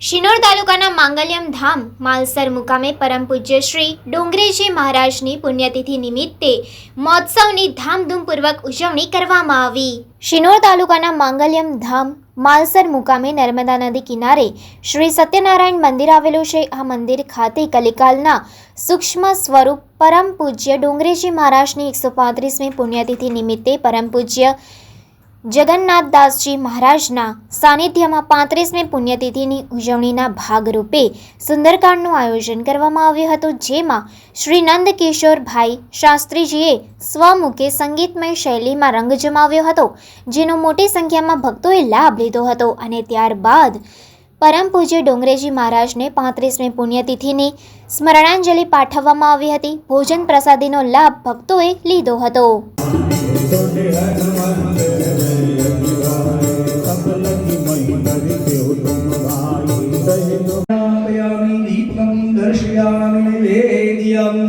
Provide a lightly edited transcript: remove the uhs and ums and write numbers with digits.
શિનોર તાલુકાના માંગલ્યમ ધામ માલસર મુકામે પરમ પૂજ્ય શ્રી ડોંગરેજી મહારાજની પુણ્યતિથિ નિમિત્તે મહોત્સવની ધામધૂમપૂર્વક ઉજવણી કરવામાં આવી। શિનોર તાલુકાના માંગલ્યમ ધામ માલસર મુકામે નર્મદા નદી કિનારે શ્રી સત્યનારાયણ મંદિર આવેલું છે। આ મંદિર ખાતે કલિકાલના સૂક્ષ્મ સ્વરૂપ પરમ પૂજ્ય ડોંગરેજી મહારાજની 135મી પુણ્યતિથિ નિમિત્તે પરમ પૂજ્ય જગન્નાથદાસજી મહારાજના સાનિધ્યમાં 35મી પુણ્યતિથિની ઉજવણીના ભાગરૂપે સુંદરકાંડનું આયોજન કરવામાં આવ્યું હતું, જેમાં શ્રી નંદકિશોરભાઈ શાસ્ત્રીજીએ સ્વમુખે સંગીતમય શૈલીમાં રંગ જમાવ્યો હતો, જેનો મોટી સંખ્યામાં ભક્તોએ લાભ લીધો હતો। અને ત્યારબાદ પરમ પૂજ્ય ડોંગરેજી મહારાજને 35મી પુણ્યતિથિની સ્મરણાંજલિ પાઠવવામાં આવી હતી। ભોજન પ્રસાદીનો લાભ ભક્તોએ લીધો હતો। दर्शयामि निवेद्यम्।